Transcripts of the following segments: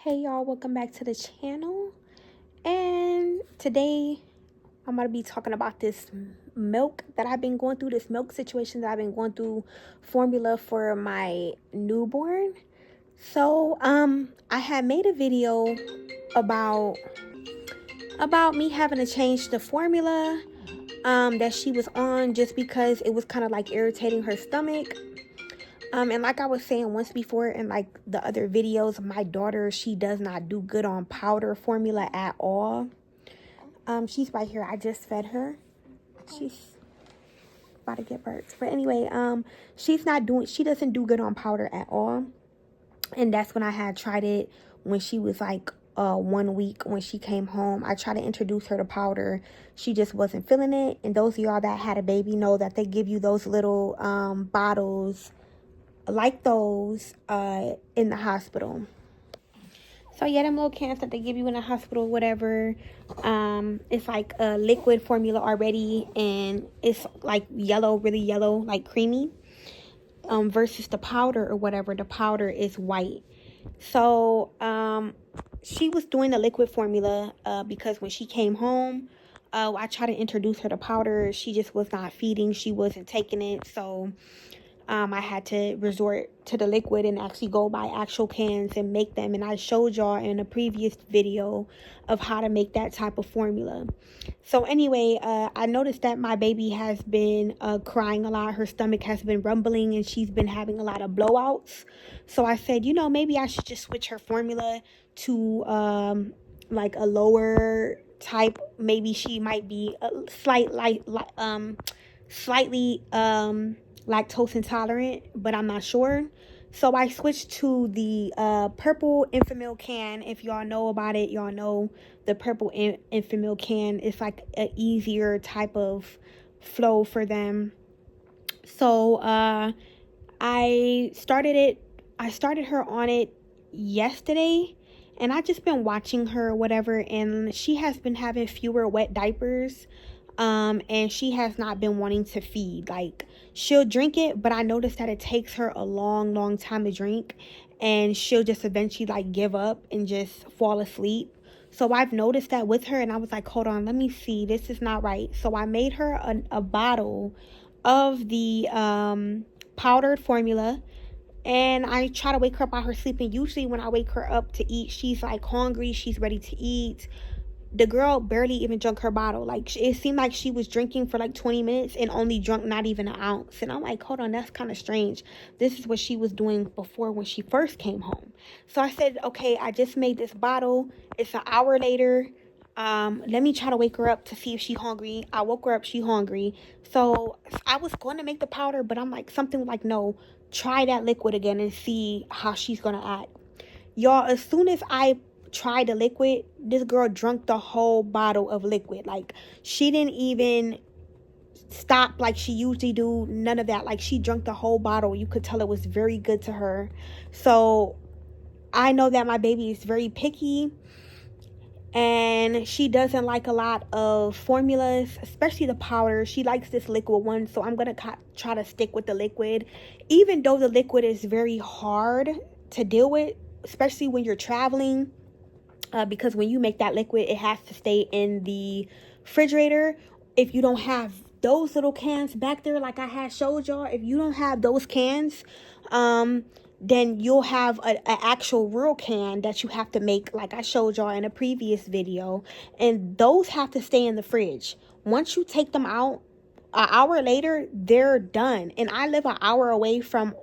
Hey y'all, welcome back to the channel. And today I'm going to be talking about this milk that I've been going through, this milk situation that I've been going through, formula for my newborn. So, I had made a video about me having to change the formula that she was on just because it was kind of like irritating her stomach. And like I was saying once before in like the other videos, my daughter, she does not do good on powder formula at all. She's right here. I just fed her. She's about to get burped. But anyway, she doesn't do good on powder at all. And that's when I had tried it when she was like 1 week when she came home. I tried to introduce her to powder. She just wasn't feeling it. And those of y'all that had a baby know that they give you those little bottles like those in the hospital. So yeah, them little cans that they give you in the hospital, whatever, it's like a liquid formula already, and it's like yellow, really yellow, like creamy, versus the powder or whatever. The powder is white. So she was doing the liquid formula because when she came home, I tried to introduce her to powder. She just was not feeding. She wasn't taking it. So I had to resort to the liquid and actually go buy actual cans and make them. And I showed y'all in a previous video of how to make that type of formula. So anyway, I noticed that my baby has been crying a lot. Her stomach has been rumbling and she's been having a lot of blowouts. So I said, maybe I should just switch her formula to like a lower type. Maybe she might be a slightly lactose intolerant, but I'm not sure. So I switched to the purple Enfamil can. If y'all know about it, y'all know the purple Enfamil can is like an easier type of flow for them. So I started her on it yesterday, and I just been watching her or whatever, and she has been having fewer wet diapers. And she has not been wanting to feed. Like, she'll drink it, but I noticed that it takes her a long time to drink, and she'll just eventually like give up and just fall asleep. So I've noticed that with her, and I was like, hold on, let me see, this is not right. So I made her a bottle of the powdered formula, and I try to wake her up while her sleeping. Usually when I wake her up to eat, she's like hungry, she's ready to eat. The girl barely even drank her bottle. Like, it seemed like she was drinking for like 20 minutes and only drunk not even an ounce. And I'm like, hold on, that's kind of strange. This is what she was doing before when she first came home. So I said, okay, I just made this bottle. It's an hour later. Let me try to wake her up to see if she's hungry. I woke her up, she hungry. So I was going to make the powder, but I'm like, something like, no, try that liquid again and see how she's going to act. Y'all, as soon as I tried the liquid, this girl drank the whole bottle of liquid. Like, she didn't even stop like she usually do, none of that. Like, she drank the whole bottle. You could tell it was very good to her. So I know that my baby is very picky, and she doesn't like a lot of formulas, especially the powder. She likes this liquid one, so I'm gonna try to stick with the liquid, even though the liquid is very hard to deal with, especially when you're traveling. Because when you make that liquid, it has to stay in the refrigerator. If you don't have those little cans back there like I had showed y'all, if you don't have those cans, then you'll have an actual real can that you have to make like I showed y'all in a previous video, and those have to stay in the fridge. Once you take them out, an hour later, they're done. And I live an hour away from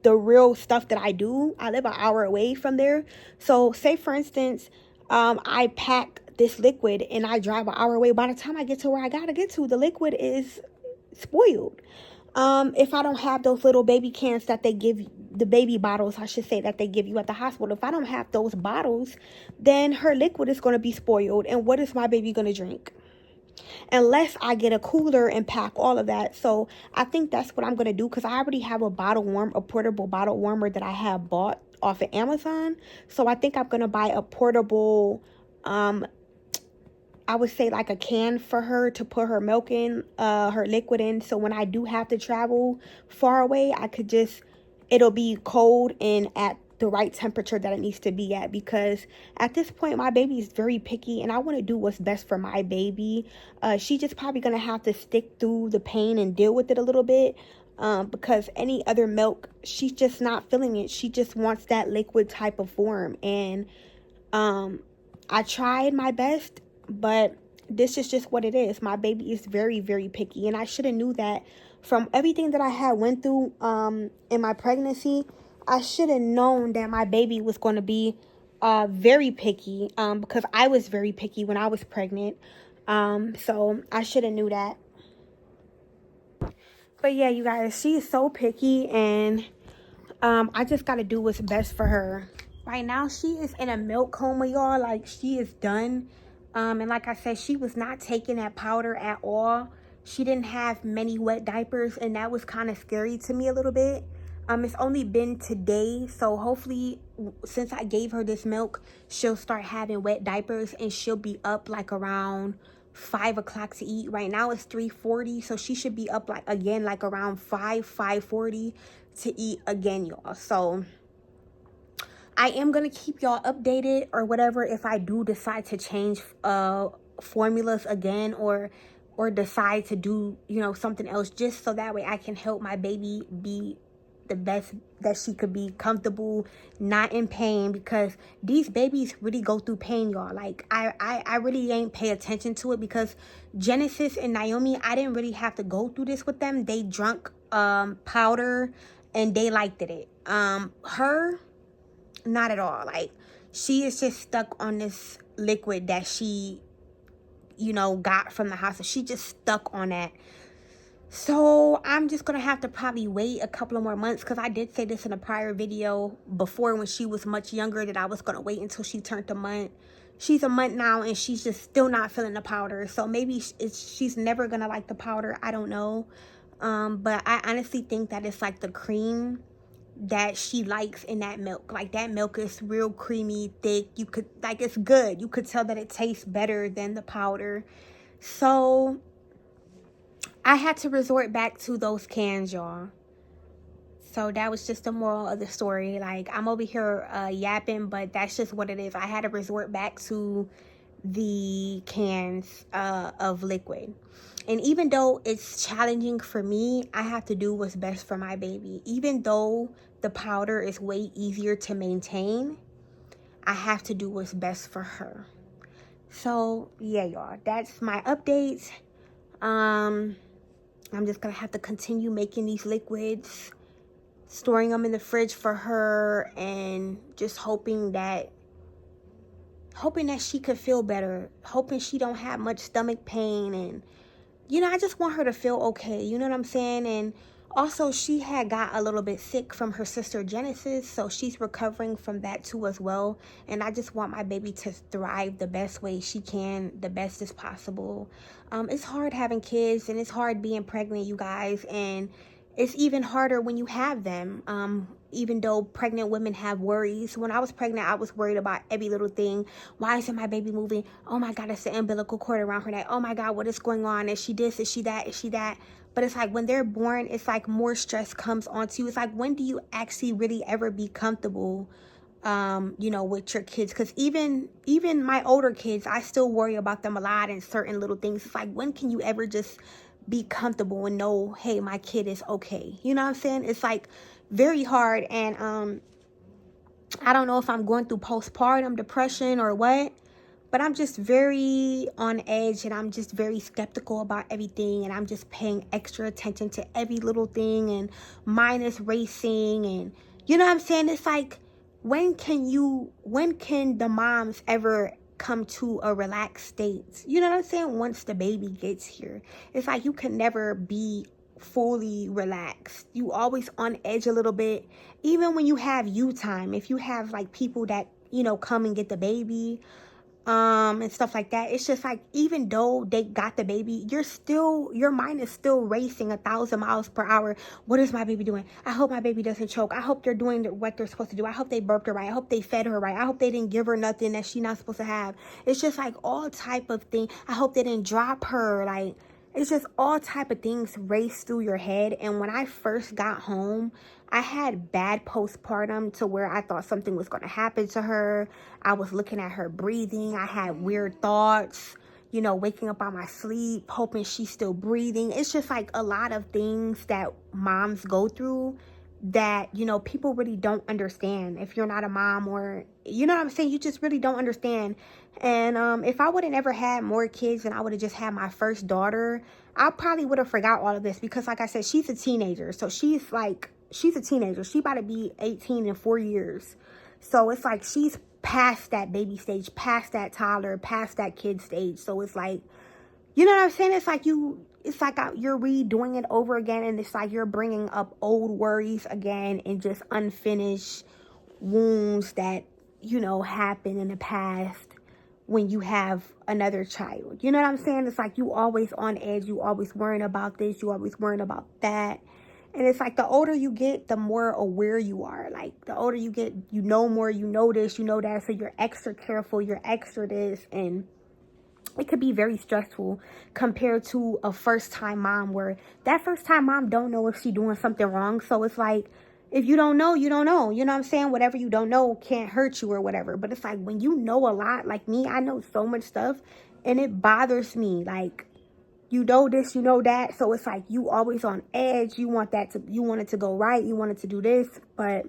the real stuff that I do. I live an hour away from there. So say for instance, I pack this liquid and I drive an hour away. By the time I get to where I gotta get to, the liquid is spoiled. If I don't have those little baby cans that they give, the baby bottles, I should say, that they give you at the hospital, if I don't have those bottles, then her liquid is going to be spoiled. And what is my baby going to drink? Unless I get a cooler and pack all of that. So I think that's what I'm going to do, because I already have a portable bottle warmer that I have bought off of Amazon. So I think I'm going to buy a portable, I would say like a can for her to put her milk in, her liquid in. So when I do have to travel far away, I could just, it'll be cold, and at the right temperature that it needs to be at, because at this point my baby is very picky and I want to do what's best for my baby. She just probably gonna have to stick through the pain and deal with it a little bit, because any other milk, she's just not feeling it. She just wants that liquid type of form, and I tried my best, but this is just what it is. My baby is very, very picky, and I should have knew that from everything that I had went through in my pregnancy. I should have known that my baby was going to be very picky, because I was very picky when I was pregnant. So I should have knew that. But yeah, you guys, she is so picky, and I just got to do what's best for her. Right now, she is in a milk coma, y'all. Like, she is done. And like I said, she was not taking that powder at all. She didn't have many wet diapers, and that was kind of scary to me a little bit. It's only been today, so hopefully, since I gave her this milk, she'll start having wet diapers, and she'll be up like around 5 o'clock to eat. Right now it's 3:40, so she should be up like again like around 5:40 to eat again, y'all. So I am gonna keep y'all updated or whatever if I do decide to change formulas again, or decide to do, you know, something else, just so that way I can help my baby be the best that she could be, comfortable, not in pain, because these babies really go through pain, y'all. Like, I really ain't pay attention to it, because Genesis and Naomi, I didn't really have to go through this with them. They drunk powder and they liked it. Her, not at all. Like, she is just stuck on this liquid that she, you know, got from the hospital. She just stuck on that. So I'm just gonna have to probably wait a couple of more months, because I did say this in a prior video before, when she was much younger, that I was gonna wait until she turned a month. She's a month now, and she's just still not feeling the powder. So maybe she's never gonna like the powder. I don't know. But I honestly think that it's like the cream that she likes in that milk. Like, that milk is real creamy, thick. You could, like, it's good. You could tell that it tastes better than the powder. So I had to resort back to those cans, y'all. So that was just the moral of the story. Like, I'm over here yapping, but that's just what it is. I had to resort back to the cans of liquid. And even though it's challenging for me, I have to do what's best for my baby. Even though the powder is way easier to maintain, I have to do what's best for her. So yeah, y'all, that's my updates. I'm just gonna have to continue making these liquids, storing them in the fridge for her, and just hoping that she could feel better, hoping she don't have much stomach pain, and, you know, I just want her to feel okay, you know what I'm saying? And also, she had got a little bit sick from her sister Genesis, so she's recovering from that too as well. And I just want my baby to thrive the best way she can, the best as possible. It's hard having kids, and it's hard being pregnant, you guys, and it's even harder when you have them. Even though pregnant women have worries. When I was pregnant, I was worried about every little thing. Why isn't my baby moving? Oh my God, it's the umbilical cord around her neck. Oh my God, what is going on? Is she this? Is she that? Is she that? But it's like, when they're born, it's like more stress comes onto you. It's like, when do you actually really ever be comfortable, you know, with your kids? Because even my older kids, I still worry about them a lot and certain little things. It's like, when can you ever just be comfortable and know, hey, my kid is okay? You know what I'm saying? It's like very hard. And I don't know if I'm going through postpartum depression or what, but I'm just very on edge, and I'm just very skeptical about everything, and I'm just paying extra attention to every little thing, and mine is racing, and you know what I'm saying? It's like, when can the moms ever come to a relaxed state? You know what I'm saying? Once the baby gets here, it's like you can never be fully relaxed. You always on edge a little bit, even when you have you time. If you have like people that, you know, come and get the baby, and stuff like that, it's just like, even though they got the baby, your mind is still racing 1,000 miles per hour. What is my baby doing? I hope my baby doesn't choke. I hope they're doing what they're supposed to do. I hope they burped her right. I hope they fed her right. I hope they didn't give her nothing that she's not supposed to have. It's just like all type of thing. I hope they didn't drop her. Like, it's just all type of things race through your head. And when I first got home, I had bad postpartum to where I thought something was going to happen to her. I was looking at her breathing. I had weird thoughts, you know, waking up out my sleep, hoping she's still breathing. It's just like a lot of things that moms go through that, you know, people really don't understand. If you're not a mom, or, you know what I'm saying, you just really don't understand. And if I would have never had more kids and I would have just had my first daughter, I probably would have forgot all of this, because like I said, she's a teenager. So she's a teenager. She about to be 18 in 4 years. So it's like she's past that baby stage, past that toddler, past that kid stage. So it's like, you know what I'm saying? It's like you're redoing it over again, and it's like you're bringing up old worries again and just unfinished wounds that, you know, happened in the past when you have another child. You know what I'm saying? It's like you always on edge, you always worrying about this, you always worrying about that. And it's like the older you get, the more aware you are. Like the older you get, you know more, you know this, you know that. So you're extra careful, you're extra this, and it could be very stressful compared to a first-time mom, where that first-time mom don't know if she's doing something wrong. So it's like, if you don't know, you don't know. You know what I'm saying? Whatever you don't know can't hurt you or whatever. But it's like when you know a lot, like me, I know so much stuff, and it bothers me. Like, you know this, you know that. So it's like you always on edge. You want it to go right. You want it to do this. But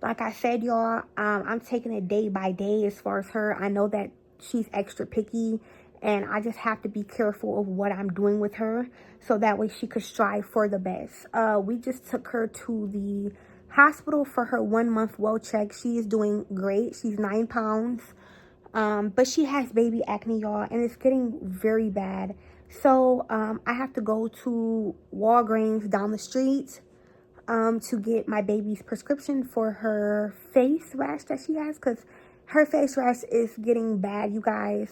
like I said, y'all, I'm taking it day by day as far as her. I know that she's extra picky, and I just have to be careful of what I'm doing with her, so that way she could strive for the best. We just took her to the hospital for her 1 month well check. She is doing great. She's 9 pounds. But she has baby acne, y'all, and it's getting very bad. So I have to go to Walgreens down the street to get my baby's prescription for her face rash that she has, because her face rash is getting bad, you guys.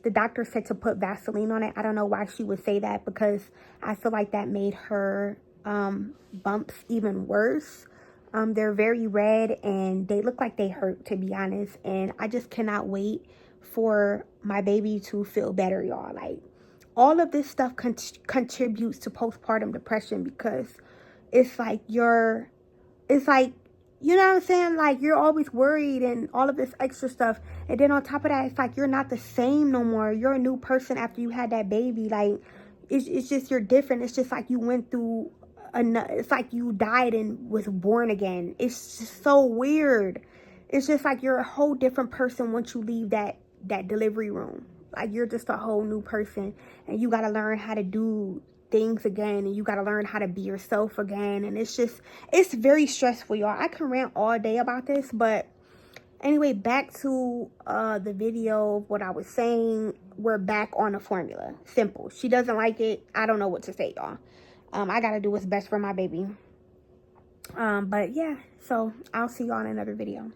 The doctor said to put Vaseline on it. I don't know why she would say that, because I feel like that made her bumps even worse. They're very red and they look like they hurt, to be honest. And I just cannot wait for my baby to feel better, y'all. Like, all of this stuff contributes to postpartum depression, because it's like you know what I'm saying? Like, you're always worried and all of this extra stuff. And then on top of that, it's like you're not the same no more. You're a new person after you had that baby. Like, it's just, you're different. It's just like you went through, it's like you died and was born again. It's just so weird. It's just like you're a whole different person once you leave that delivery room. Like, you're just a whole new person. And you got to learn how to do things again, and you got to learn how to be yourself again. And it's very stressful, y'all. I can rant all day about this, but anyway, back to the video of what I was saying. We're back on the formula. Simple. She doesn't like it. I don't know what to say, y'all. I gotta do what's best for my baby. But yeah, so I'll see y'all in another video.